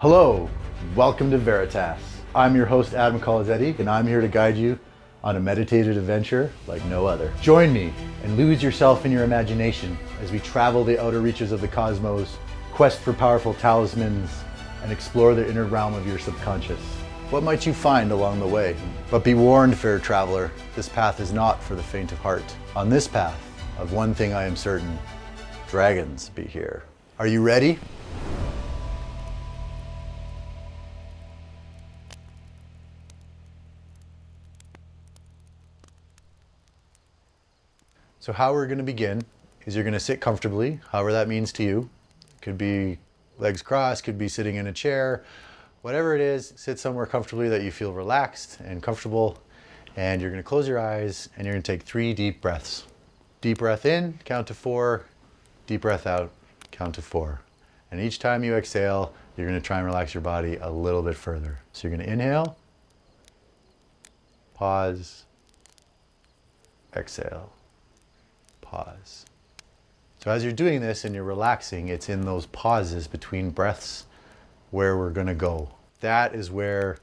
Hello, welcome to Veritas. I'm your host, Adam Colazetti, and I'm here to guide you on a meditative adventure like no other. Join me and lose yourself in your imagination as we travel the outer reaches of the cosmos, quest for powerful talismans, and explore the inner realm of your subconscious. What might you find along the way? But be warned, fair traveler, this path is not for the faint of heart. On this path, of one thing I am certain, dragons be here. Are you ready? So how we're going to begin is you're going to sit comfortably, however that means to you. Could be legs crossed, could be sitting in a chair, whatever it is, sit somewhere comfortably that you feel relaxed and comfortable. And you're going to close your eyes and you're going to take 3 deep breaths. Deep breath in, count to 4. Deep breath out, count to 4. And each time you exhale, you're going to try and relax your body a little bit further. So you're going to inhale, pause, exhale. Pause. So as you're doing this and you're relaxing, it's in those pauses between breaths where we're going to go. That is where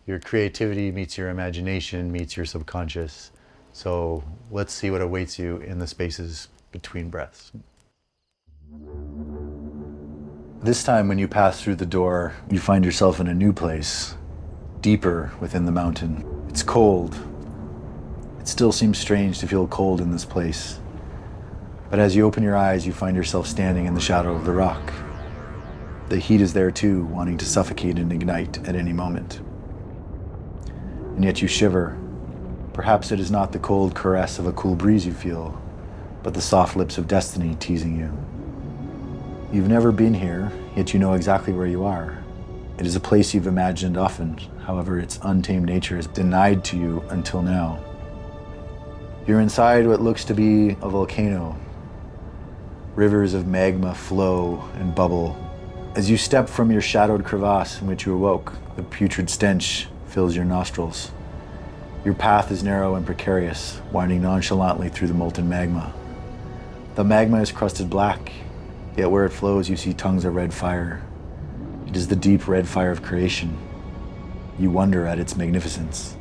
your creativity meets your imagination, meets your subconscious. So let's see what awaits you in the spaces between breaths. This time when you pass through the door, you find yourself in a new place, deeper within the mountain. It's cold. It still seems strange to feel cold in this place. But as you open your eyes, you find yourself standing in the shadow of the rock. The heat is there too, wanting to suffocate and ignite at any moment. And yet you shiver. Perhaps it is not the cold caress of a cool breeze you feel, but the soft lips of destiny teasing you. You've never been here, yet you know exactly where you are. It is a place you've imagined often, however its untamed nature is denied to you until now. You're inside what looks to be a volcano. Rivers of magma flow and bubble. As you step from your shadowed crevasse in which you awoke, the putrid stench fills your nostrils. Your path is narrow and precarious, winding nonchalantly through the molten magma. The magma is crusted black, yet where it flows you see tongues of red fire. It is the deep red fire of creation. You wonder at its magnificence.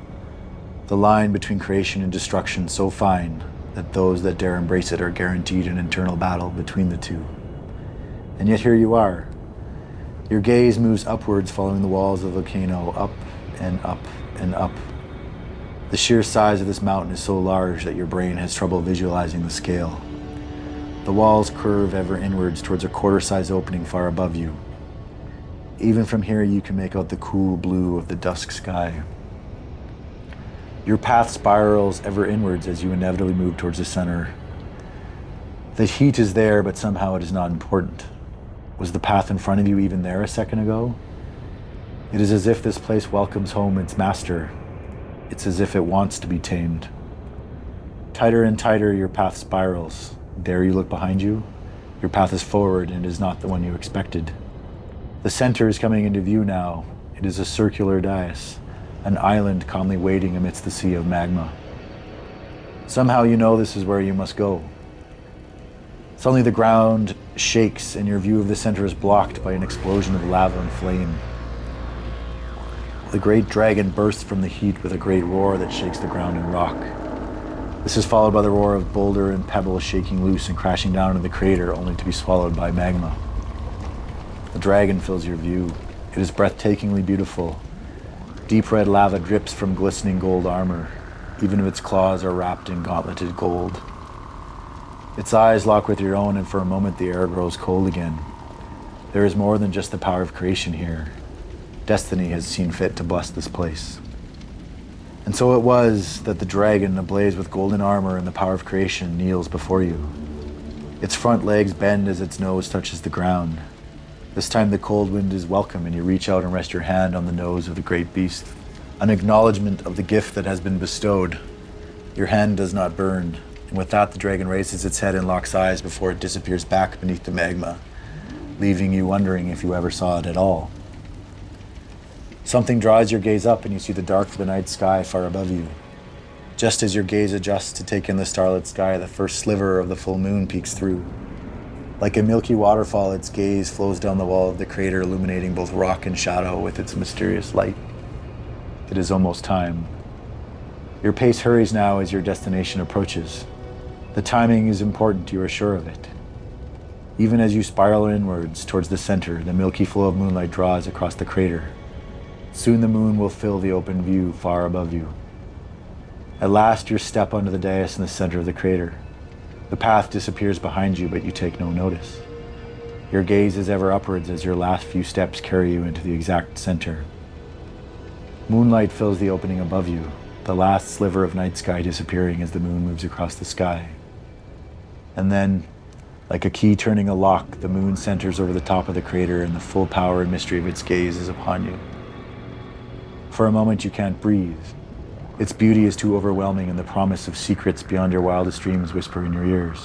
The line between creation and destruction so fine that those that dare embrace it are guaranteed an internal battle between the two. And yet here you are. Your gaze moves upwards following the walls of the volcano, up and up and up. The sheer size of this mountain is so large that your brain has trouble visualizing the scale. The walls curve ever inwards towards a quarter-size opening far above you. Even from here you can make out the cool blue of the dusk sky. Your path spirals ever inwards as you inevitably move towards the center. The heat is there, but somehow it is not important. Was the path in front of you even there a second ago? It is as if this place welcomes home its master. It's as if it wants to be tamed. Tighter and tighter your path spirals. Dare you look behind you? Your path is forward and it is not the one you expected. The center is coming into view now. It is a circular dais. An island calmly waiting amidst the sea of magma. Somehow you know this is where you must go. Suddenly the ground shakes and your view of the center is blocked by an explosion of lava and flame. The great dragon bursts from the heat with a great roar that shakes the ground and rock. This is followed by the roar of boulder and pebble shaking loose and crashing down into the crater only to be swallowed by magma. The dragon fills your view. It is breathtakingly beautiful. Deep red lava drips from glistening gold armor, even if its claws are wrapped in gauntleted gold. Its eyes lock with your own, and for a moment the air grows cold again. There is more than just the power of creation here. Destiny has seen fit to bless this place. And so it was that the dragon, ablaze with golden armor and the power of creation, kneels before you. Its front legs bend as its nose touches the ground. This time the cold wind is welcome and you reach out and rest your hand on the nose of the great beast. An acknowledgement of the gift that has been bestowed. Your hand does not burn, and with that the dragon raises its head and locks eyes before it disappears back beneath the magma, leaving you wondering if you ever saw it at all. Something draws your gaze up and you see the dark of the night sky far above you. Just as your gaze adjusts to take in the starlit sky, the first sliver of the full moon peeks through. Like a milky waterfall, its gaze flows down the wall of the crater, illuminating both rock and shadow with its mysterious light. It is almost time. Your pace hurries now as your destination approaches. The timing is important, you are sure of it. Even as you spiral inwards towards the center, the milky flow of moonlight draws across the crater. Soon the moon will fill the open view far above you. At last, you step onto the dais in the center of the crater. The path disappears behind you, but you take no notice. Your gaze is ever upwards as your last few steps carry you into the exact center. Moonlight fills the opening above you, the last sliver of night sky disappearing as the moon moves across the sky. And then, like a key turning a lock, the moon centers over the top of the crater and the full power and mystery of its gaze is upon you. For a moment you can't breathe. Its beauty is too overwhelming and the promise of secrets beyond your wildest dreams whisper in your ears.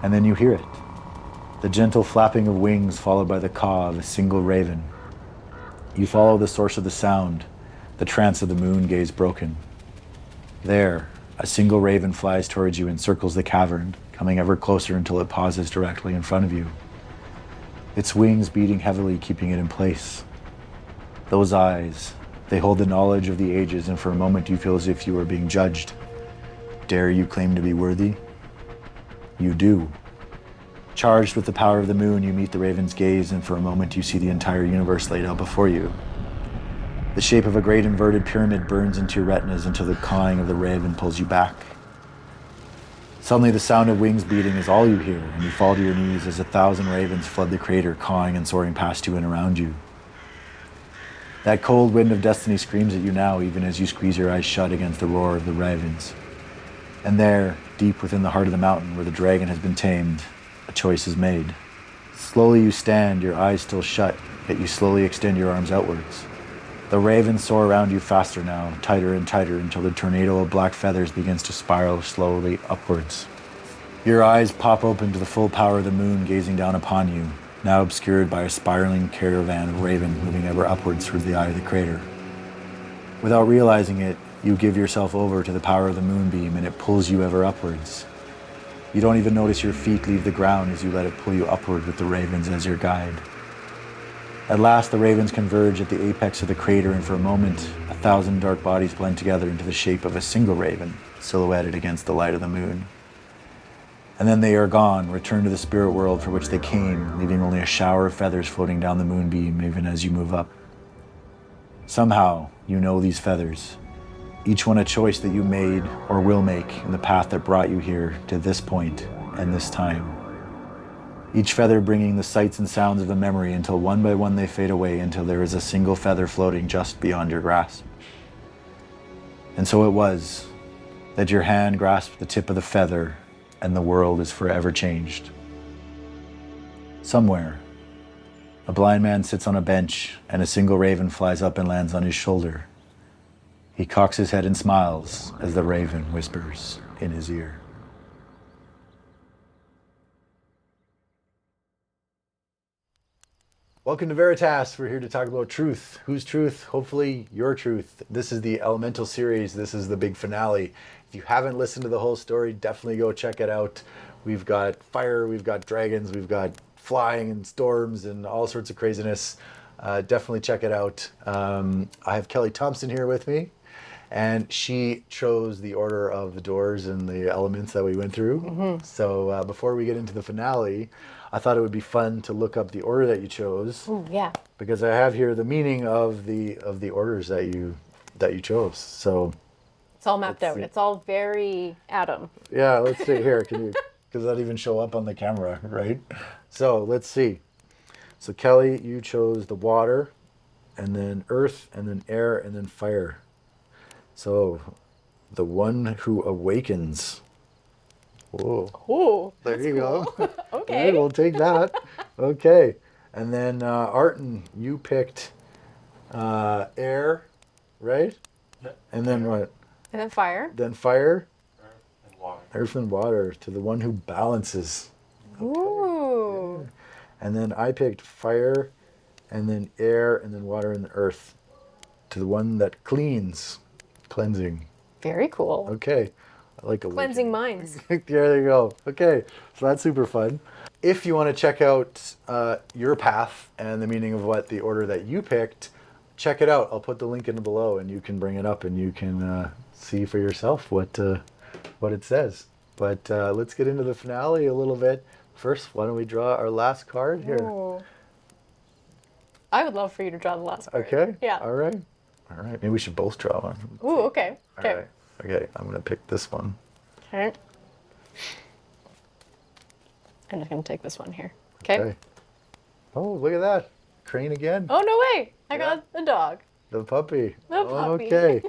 And then you hear it. The gentle flapping of wings followed by the caw of a single raven. You follow the source of the sound, the trance of the moon gaze broken. There, a single raven flies towards you and circles the cavern, coming ever closer until it pauses directly in front of you. Its wings beating heavily, keeping it in place. Those eyes, they hold the knowledge of the ages, and for a moment you feel as if you are being judged. Dare you claim to be worthy? You do. Charged with the power of the moon, you meet the raven's gaze, and for a moment you see the entire universe laid out before you. The shape of a great inverted pyramid burns into your retinas until the cawing of the raven pulls you back. Suddenly the sound of wings beating is all you hear, and you fall to your knees as 1,000 ravens flood the crater, cawing and soaring past you and around you. That cold wind of destiny screams at you now, even as you squeeze your eyes shut against the roar of the ravens. And there, deep within the heart of the mountain where the dragon has been tamed, a choice is made. Slowly you stand, your eyes still shut, yet you slowly extend your arms outwards. The ravens soar around you faster now, tighter and tighter, until the tornado of black feathers begins to spiral slowly upwards. Your eyes pop open to the full power of the moon gazing down upon you, now obscured by a spiraling caravan of ravens moving ever upwards through the eye of the crater. Without realizing it, you give yourself over to the power of the moonbeam and it pulls you ever upwards. You don't even notice your feet leave the ground as you let it pull you upward with the ravens as your guide. At last, the ravens converge at the apex of the crater, and for a moment, 1,000 dark bodies blend together into the shape of a single raven, silhouetted against the light of the moon. And then they are gone, returned to the spirit world for which they came, leaving only a shower of feathers floating down the moonbeam even as you move up. Somehow, you know these feathers, each one a choice that you made or will make in the path that brought you here to this point and this time. Each feather bringing the sights and sounds of a memory until one by one they fade away until there is a single feather floating just beyond your grasp. And so it was that your hand grasped the tip of the feather and the world is forever changed. Somewhere, a blind man sits on a bench and a single raven flies up and lands on his shoulder. He cocks his head and smiles as the raven whispers in his ear. Welcome to Veritas. We're here to talk about truth. Whose truth? Hopefully your truth. This is the Elemental series. This is the big finale. If you haven't listened to the whole story, definitely go check it out. We've got fire, we've got dragons, we've got flying and storms and all sorts of craziness. Definitely check it out. I have Kelly Thompson here with me, and she chose the order of the doors and the elements that we went through. Mm-hmm. So before we get into the finale, I thought it would be fun to look up the order that you chose. Ooh, yeah. Because I have here the meaning of the orders that you chose. So it's all mapped out. It's all very Adam. Yeah, let's see here. Can you? Because that'll even show up on the camera, right? So let's see. So Kelly, you chose the water, and then earth, and then air, and then fire. So the one who awakens. Whoa. Oh, there you cool. go. Okay. Right, we'll take that. Okay. And then Arton, you picked air, right? Yep. And then what? And then fire. Then fire. Earth and water. Earth and water, to the one who balances. Okay. Ooh. Yeah. And then I picked fire, and then air, and then water and earth, to the one that cleans. Cleansing. Very cool. Okay. I like Cleansing awakening. minds. There you go. Okay, so that's super fun. If you want to check out your path and the meaning of what the order that you picked, check it out. I'll put the link in below, and you can bring it up, and you can see for yourself what it says. But let's get into the finale a little bit. First, why don't we draw our last card here? Ooh. I would love for you to draw the last card. Okay. Yeah. All right. Maybe we should both draw one. Ooh, okay. All right. Okay. I'm gonna pick this one. Okay. I'm just gonna take this one here. Okay. Oh, look at that. Crane again. Oh no way! I got a dog. The puppy. The puppy. Okay.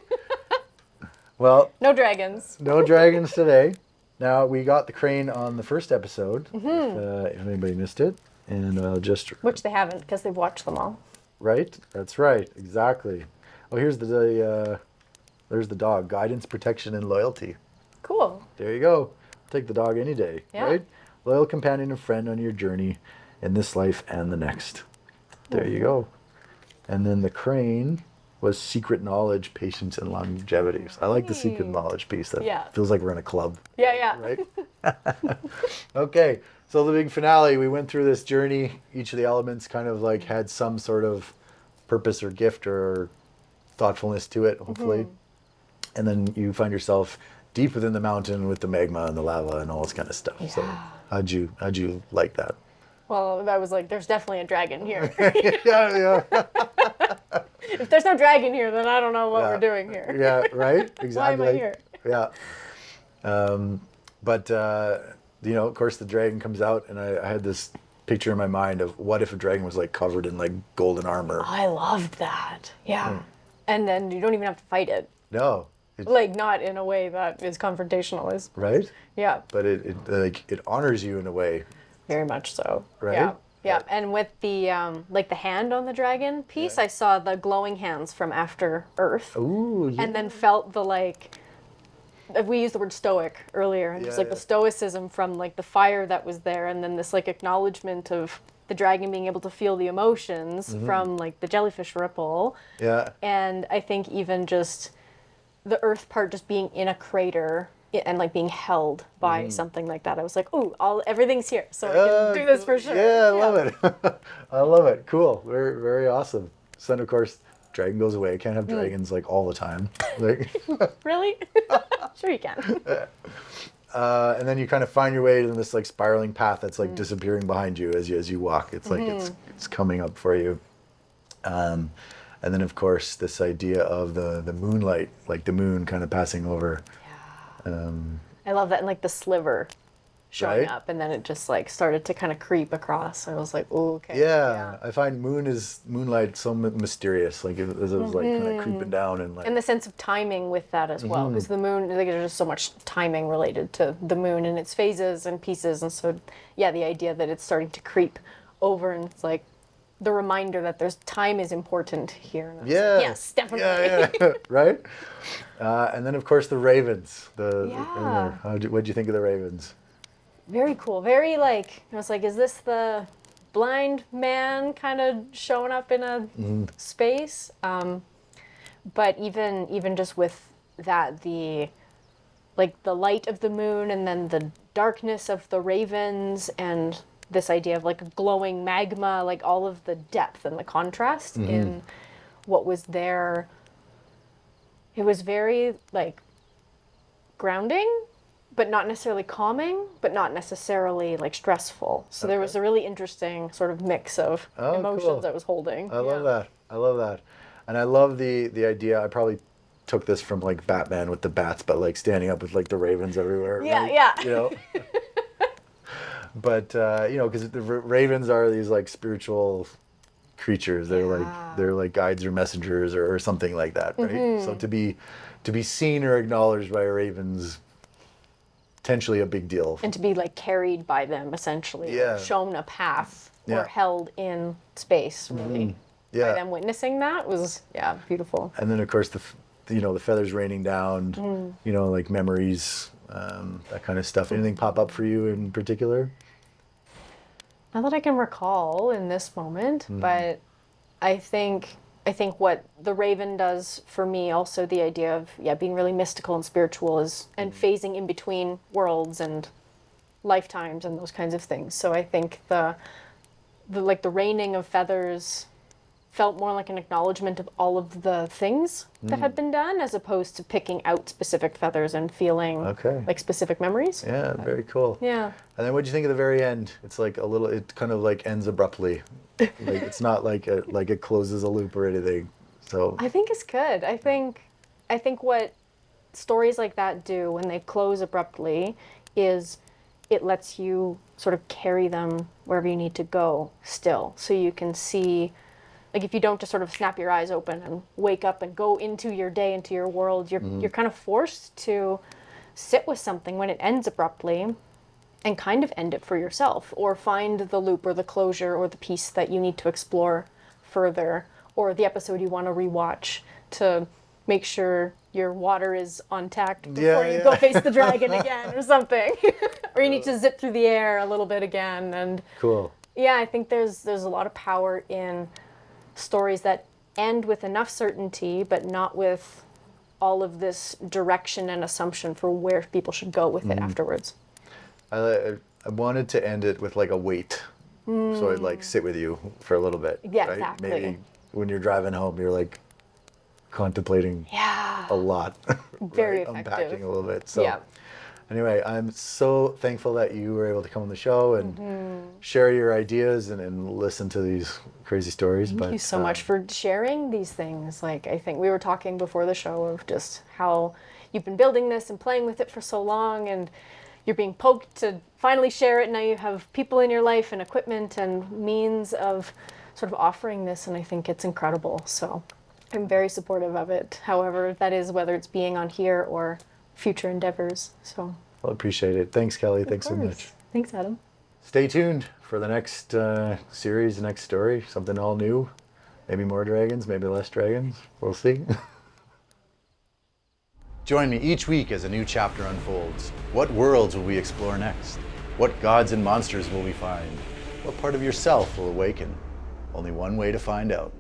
Well, No dragons. no dragons today. Now, we got the crane on the first episode, if anybody missed it. And I'll just... Which they haven't, because they've watched them all. Right? That's right. Exactly. Oh, here's there's the dog. Guidance, protection, and loyalty. Cool. There you go. Take the dog any day, Yeah. right? Loyal companion and friend on your journey in this life and the next. There you go. And then the crane was secret knowledge, patience, and longevity. So I like the secret knowledge piece. That feels like we're in a club. Yeah. Right? Okay, so the big finale, we went through this journey. Each of the elements kind of like had some sort of purpose or gift or thoughtfulness to it, hopefully. And then you find yourself deep within the mountain with the magma and the lava and all this kind of stuff. Yeah. So how'd you like that? Well, I was like, there's definitely a dragon here. Yeah. If there's no dragon here, then I don't know what we're doing here. Yeah, right? Exactly. Why am I here? Yeah. But of course the dragon comes out, and I had this picture in my mind of what if a dragon was like covered in like golden armor. I loved that. Yeah. And then you don't even have to fight it. No. Like, not in a way that is confrontational. Right? Yeah. But it honors you in a way. Very much so. Right? Yeah. And with the the hand on the dragon piece, I saw the glowing hands from After Earth. Ooh, yeah. And then felt the we used the word stoic earlier, and just the stoicism from like the fire that was there, and then this like acknowledgement of the dragon being able to feel the emotions from like the jellyfish ripple. Yeah. And I think even just the earth part just being in a crater and like being held by something like that. I was like, ooh, everything's here, so I can do this for sure. Yeah, I love it. I love it. Cool. Very, very awesome. So, and of course, dragon goes away. Can't have dragons like all the time. Like, Really? Sure you can. and then you kind of find your way in this like spiraling path that's like disappearing behind you as you walk. It's like it's coming up for you. And then of course this idea of the moonlight, like the moon kind of passing over. I love that, and like the sliver showing Right? up, and then it just like started to kind of creep across. I was like, oh, okay. Yeah, I find moonlight so mysterious. Like it was like kind of creeping down and like. And the sense of timing with that as well, because the moon, like, there's just so much timing related to the moon and its phases and pieces, and so yeah, the idea that it's starting to creep over, and it's like the reminder that there's time is important here. And I was like, Yeah. yes, definitely. Yeah. Right. And then of course the ravens. Yeah. What'd you think of the ravens? Very cool. Very like, I was like, is this the blind man kind of showing up in a space? But even just with that, the light of the moon and then the darkness of the ravens and this idea of like a glowing magma, like all of the depth and the contrast in what was there. It was very like grounding, but not necessarily calming, but not necessarily like stressful. So there was a really interesting sort of mix of emotions cool. I was holding. I love that. I love that. And I love the idea. I probably took this from like Batman with the bats, but like standing up with like the ravens everywhere. Yeah, right? yeah. You know? But, because the ravens are these like spiritual creatures. They're like guides or messengers or something like that, right? So to be seen or acknowledged by a raven's potentially a big deal. And to be like carried by them, essentially, Yeah. shown a path Yeah. or held in space, really. Yeah. By them witnessing that was, beautiful. And then of course the feathers raining down, like memories, that kind of stuff. Anything pop up for you in particular? Not that I can recall in this moment, but I think I think what the Raven does for me, also the idea of being really mystical and spiritual is, and phasing in between worlds and lifetimes and those kinds of things. So I think the raining of feathers felt more like an acknowledgement of all of the things that had been done, as opposed to picking out specific feathers and feeling like specific memories. Yeah, very cool. Yeah. And then what do you think of the very end? It's like a little, it kind of like ends abruptly. Like it's not like it closes a loop or anything. So I think it's good. I think what stories like that do when they close abruptly is it lets you sort of carry them wherever you need to go still. So you can see, like, if you don't just sort of snap your eyes open and wake up and go into your day, into your world, you're kind of forced to sit with something when it ends abruptly and kind of end it for yourself, or find the loop or the closure or the piece that you need to explore further, or the episode you want to rewatch to make sure your water is on tact before you go face the dragon again or something. Or you need to zip through the air a little bit again. And cool. Yeah, I think there's a lot of power in stories that end with enough certainty, but not with all of this direction and assumption for where people should go with it afterwards. I wanted to end it with like a weight, so I'd like sit with you for a little bit. Yeah, right? exactly. Maybe when you're driving home, you're like contemplating a lot, Very right? effective. Unpacking a little bit. So anyway, I'm so thankful that you were able to come on the show and share your ideas and listen to these crazy stories. Thank you so much for sharing these things. Like, I think we were talking before the show of just how you've been building this and playing with it for so long, and you're being poked to finally share it. Now you have people in your life and equipment and means of sort of offering this, and I think it's incredible. So I'm very supportive of it, however that is, whether it's being on here or future endeavors. So Well, appreciate it. Thanks, Kelly. Thanks so much. Thanks, Adam. Stay tuned for the next series, the next story, something all new. Maybe more dragons, maybe less dragons. We'll see. Join me each week as a new chapter unfolds. What worlds will we explore next? What gods and monsters will we find? What part of yourself will awaken? Only one way to find out.